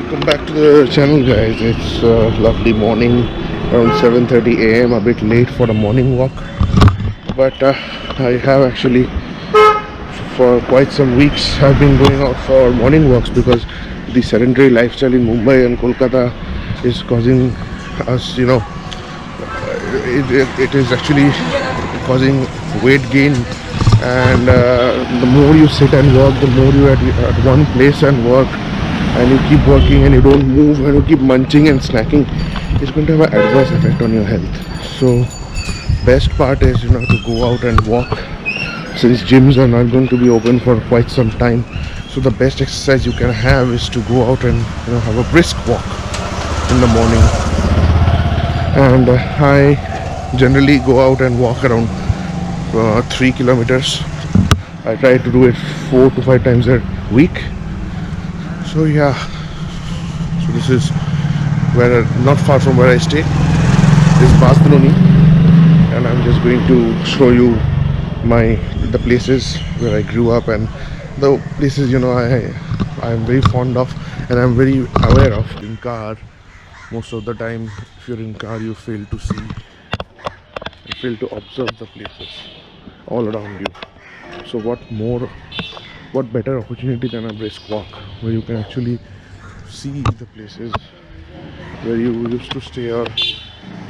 Welcome back to the channel, guys. It's a lovely morning, around 7:30 a.m. A bit late for a morning walk, but I have actually for quite some weeks have been going out for morning walks because the sedentary lifestyle in Mumbai and Kolkata is causing us, it is actually causing weight gain, and the more you sit and work, the more you are at one place and work, and you keep working and you don't move and you keep munching and snacking, it's going to have an adverse effect on your health. So best part is to go out and walk, since gyms are not going to be open for quite some time. So the best exercise you can have is to go out and have a brisk walk in the morning. And I generally go out and walk around 3 kilometers. I try to do it 4 to 5 times a week. So yeah, so this is where, not far from where I stay, is Bansdroni, and I'm just going to show you the places where I grew up and the places I'm very fond of and I'm very aware of. In car, most of the time, if you're in car, you fail to see, you fail to observe the places all around you. So what better opportunity than a brisk walk where you can actually see the places where you used to stay, or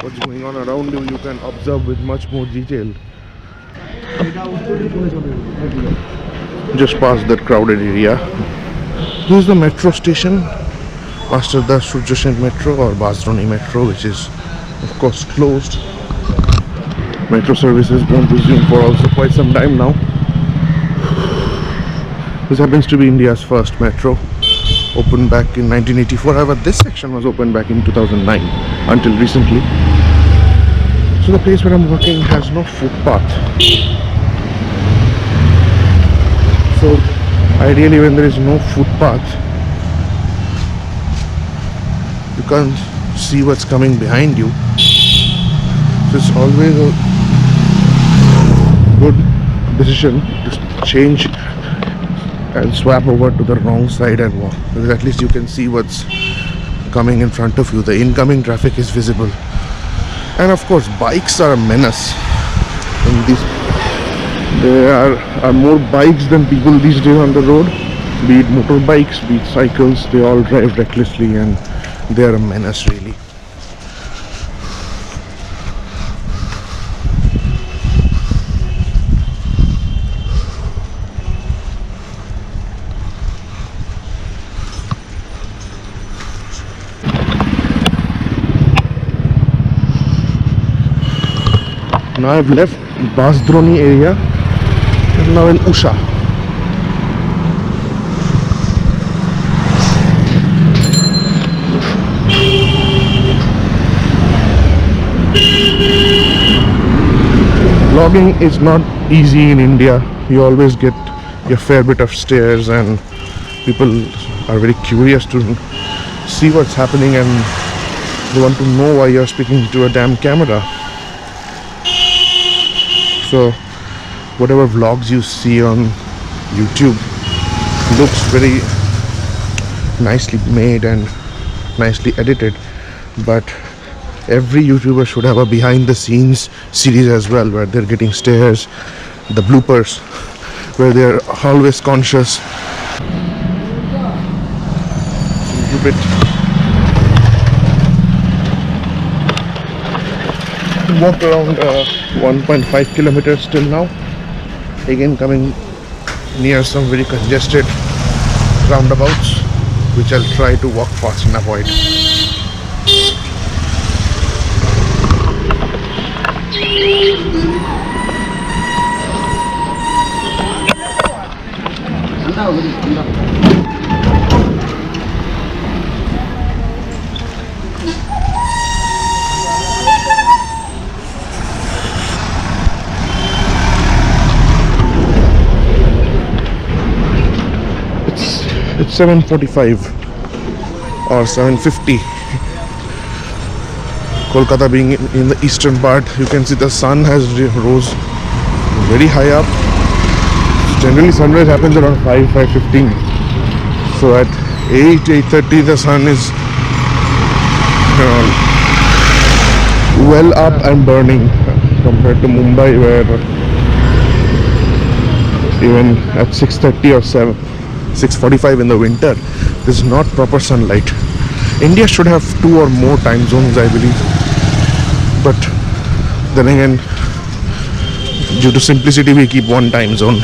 what's going on around you, you can observe with much more detail. Just past that crowded area. This is the metro station, after the Surjyanagar metro or Bansdroni metro, which is of course closed. Metro services won't resume for also quite some time now. This happens to be India's first metro, opened back in 1984. However, this section was opened back in 2009 until recently. So the place where I'm working has no footpath. So ideally, when there is no footpath, you can't see what's coming behind you. So it's always a good decision to change and swap over to the wrong side and walk, because at least you can see what's coming in front of you. The incoming traffic is visible. And of course, bikes are a menace in this. There are more bikes than people these days on the road, be it motorbikes, be it cycles. They all drive recklessly and they are a menace, really. Now I've left Bansdroni area and now in Usha. Vlogging is not easy in India. You always get your fair bit of stares and people are very curious to see what's happening and they want to know why you're speaking to a damn camera. So whatever vlogs you see on YouTube looks very nicely made and nicely edited, but every YouTuber should have a behind the scenes series as well, where they're getting stares, the bloopers, where they're always conscious. A little bit walked around 1.5 kilometers till now, again coming near some very congested roundabouts, which I'll try to walk fast and avoid. It's 7:45 or 7:50. Kolkata being in the eastern part, you can see the sun has rose very high up. Generally sunrise happens around 5:15. So at 8:30 the sun is well up and burning compared to Mumbai, where even at 6:30 or 6:45 in the winter, there's not proper sunlight. India should have 2 or more time zones, I believe, but then again, due to simplicity, we keep one time zone.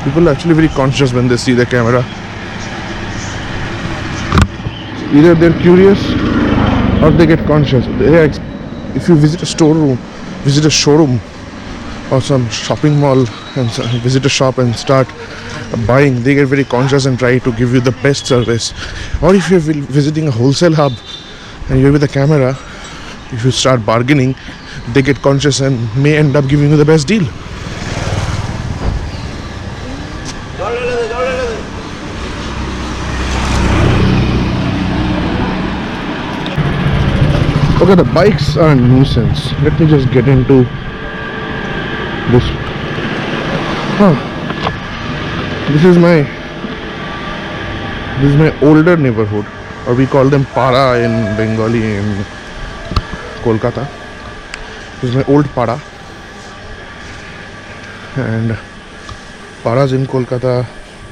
People are actually very conscious when they see the camera. Either they're curious or they get conscious. If you visit a storeroom, visit a showroom or some shopping mall and visit a shop and start buying, they get very conscious and try to give you the best service. Or if you're visiting a wholesale hub and you're with a camera, if you start bargaining, they get conscious and may end up giving you the best deal. Okay, the bikes are a nuisance. Let me just get into this. This is my older neighborhood, or we call them Para in Bengali in Kolkata. This is my old Para, and Paras in Kolkata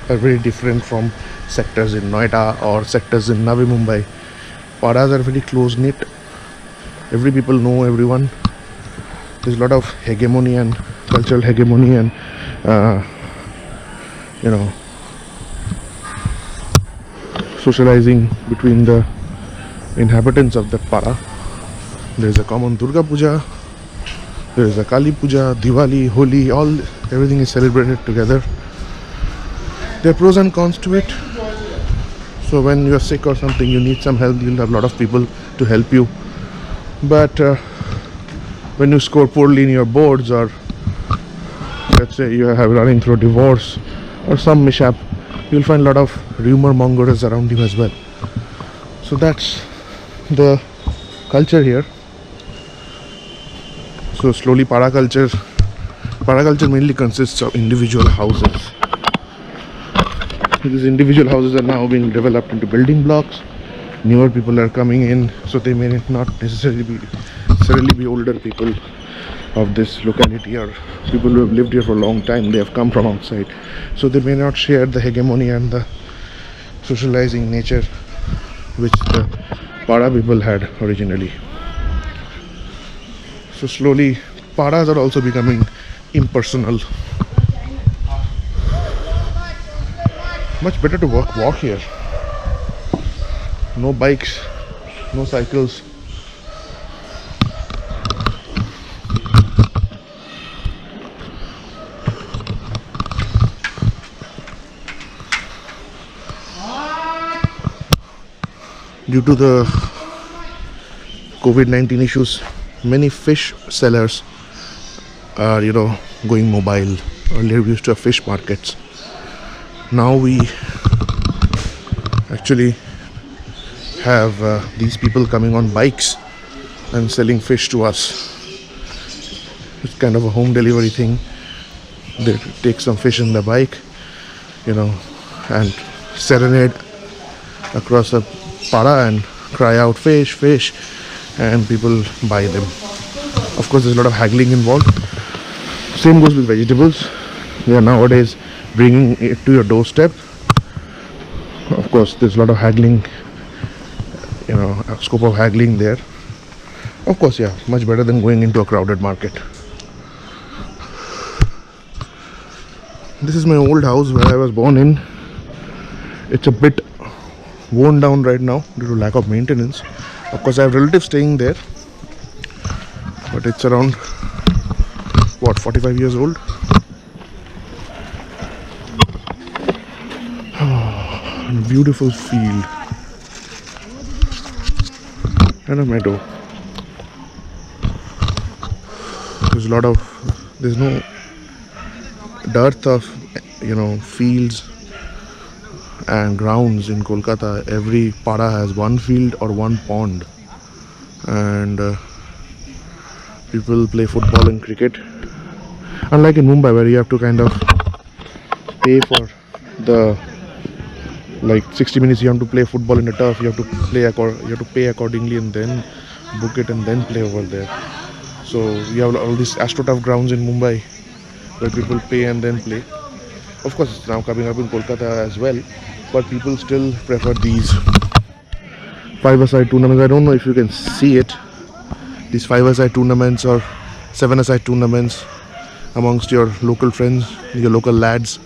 are very different from sectors in Noida or sectors in Navi Mumbai. Paras are very close knit. Every people know everyone. There's a lot of hegemony and cultural hegemony and socializing between the inhabitants of the Para. There's a common Durga Puja, there's a Kali Puja, Diwali, Holi, everything is celebrated together. There are pros and cons to it. So when you're sick or something, you need some help, you'll have a lot of people to help you. But when you score poorly in your boards, or let's say you have running through a divorce or some mishap, you'll find a lot of rumor mongers around you as well. So that's the culture here. So slowly para culture mainly consists of individual houses. These individual houses are now being developed into building blocks. Newer people are coming in, so they may not necessarily be older people of this locality or people who have lived here for a long time. They have come from outside, so they may not share the hegemony and the socializing nature which the Para people had originally. So slowly Paras are also becoming impersonal. Much better to walk here. No bikes, no cycles. Due to the COVID-19 issues, many fish sellers are, going mobile. Earlier we used to have fish markets. Now we actually have these people coming on bikes and selling fish to us. It's kind of a home delivery thing. They take some fish in the bike, and serenade across a para and cry out fish, fish, and people buy them. Of course, there's a lot of haggling involved. Same goes with vegetables. They are nowadays bringing it to your doorstep. Of course, there's a lot of haggling, a scope of haggling there. Of course, yeah, much better than going into a crowded market. This is my old house where I was born in. It's a bit worn down right now due to lack of maintenance. Of course, I have relatives staying there, but it's around 45 years old. Beautiful field and a meadow. There's no dearth of fields and grounds in Kolkata. Every para has one field or one pond, and people play football and cricket. Unlike in Mumbai, where you have to kind of pay for the, like 60 minutes you have to play football in the turf, you have to you have to pay accordingly and then book it and then play over there. So you have all these AstroTurf grounds in Mumbai where people pay and then play. Of course it's now coming up in Kolkata as well, but people still prefer these 5-a-side tournaments. I don't know if you can see it, these 5-a-side tournaments or 7-a-side tournaments amongst your local friends, your local lads.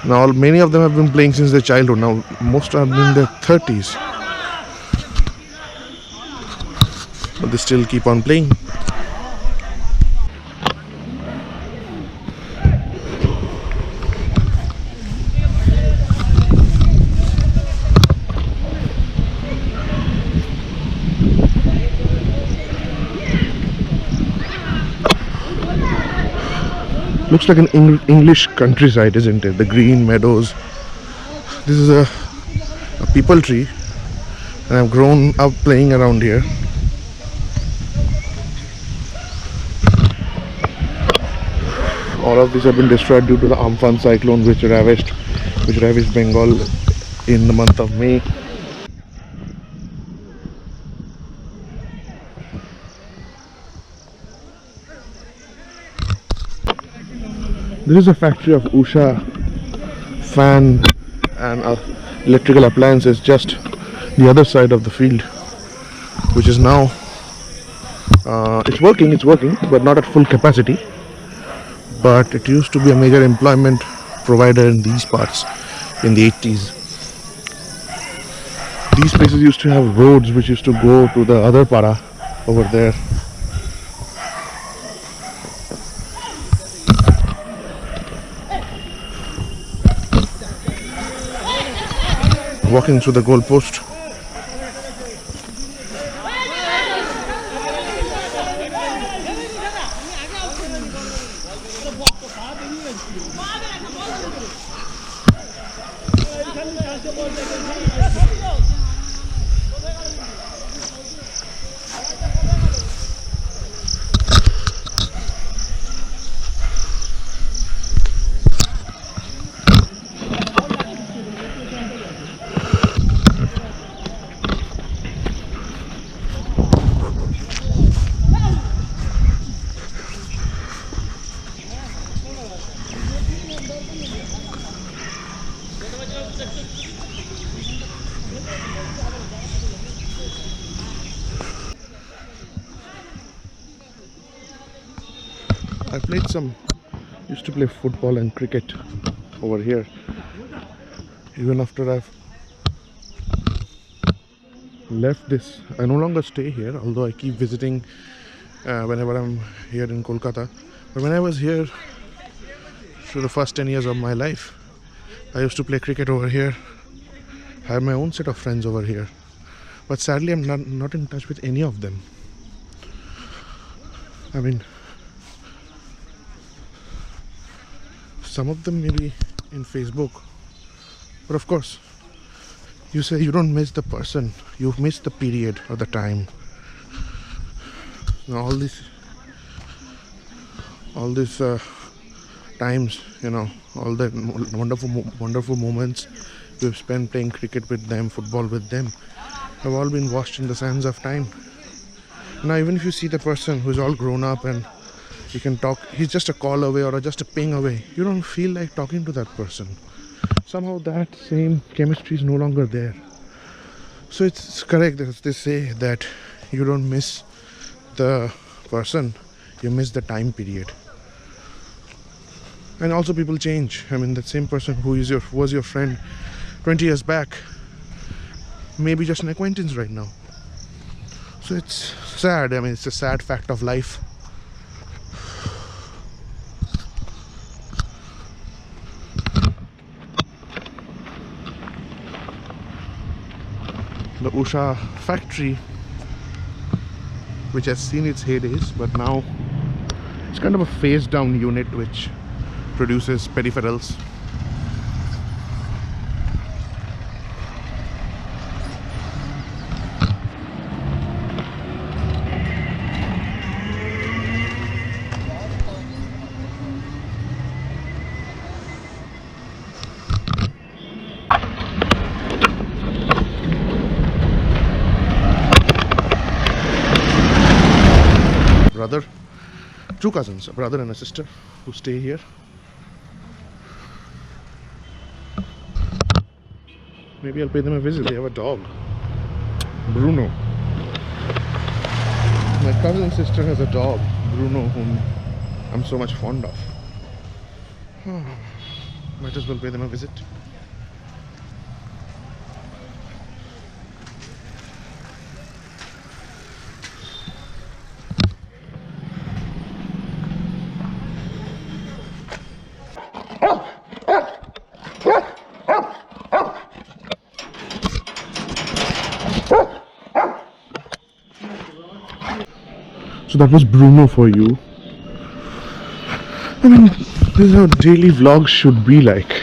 Now many of them have been playing since their childhood. Now most are in their 30s, but they still keep on playing. Looks like an English countryside, isn't it? The green meadows. This is a peepal tree, and I've grown up playing around here. All of these have been destroyed due to the Amphan cyclone which ravished Bengal in the month of May. This is a factory of Usha fan and electrical appliances just the other side of the field, which is now it's working, but not at full capacity. But it used to be a major employment provider in these parts in the 80s. These places used to have roads which used to go to the other para over there. Walking through the goal post. I used to play football and cricket over here. Even after I've left this, I no longer stay here, although I keep visiting whenever I'm here in Kolkata. But when I was here for the first 10 years of my life, I used to play cricket over here. I have my own set of friends over here, but sadly I'm not in touch with any of them. I mean, some of them maybe in Facebook, but of course you say you don't miss the person, you miss the period or the time. Now all these times, all the wonderful moments we've spent playing cricket with them, football with them, have all been washed in the sands of time. Now even if you see the person who's all grown up and you can talk, he's just a call away or just a ping away, you don't feel like talking to that person. Somehow that same chemistry is no longer there. So it's correct that they say that you don't miss the person, you miss the time period. And also people change. I mean, that same person who was your friend 20 years back may be just an acquaintance right now. So it's sad. I mean, it's a sad fact of life. The Usha factory, which has seen its heydays, but now it's kind of a phased down unit which produces peripherals brother, two cousins, a brother and a sister, who stay here. Maybe I'll pay them a visit. They have a dog, Bruno. My cousin's sister has a dog, Bruno, whom I'm so much fond of. Might as well pay them a visit. So that was Bruno for you. I mean, this is how daily vlogs should be like.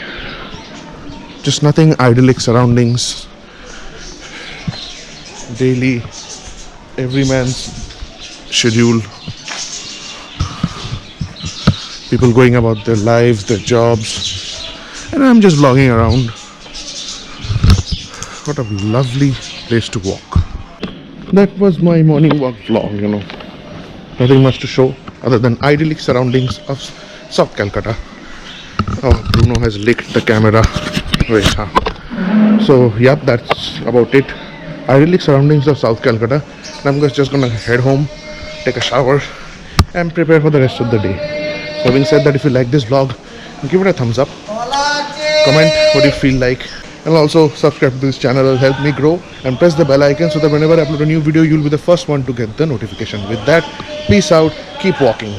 Just nothing idyllic surroundings. Daily, every man's schedule. People going about their lives, their jobs. And I'm just vlogging around. What a lovely place to walk. That was my morning walk vlog, you know. Nothing much to show other than idyllic surroundings of South Kolkata. Oh, Bruno has licked the camera. Wait, So, yep, that's about it. Idyllic surroundings of South Kolkata. And I'm just gonna head home, take a shower, and prepare for the rest of the day. So, having said that, if you like this vlog, give it a thumbs up. Comment what you feel like. And also subscribe to this channel. It'll help me grow, and press the bell icon so that whenever I upload a new video, you'll be the first one to get the notification. With that, peace out, keep walking.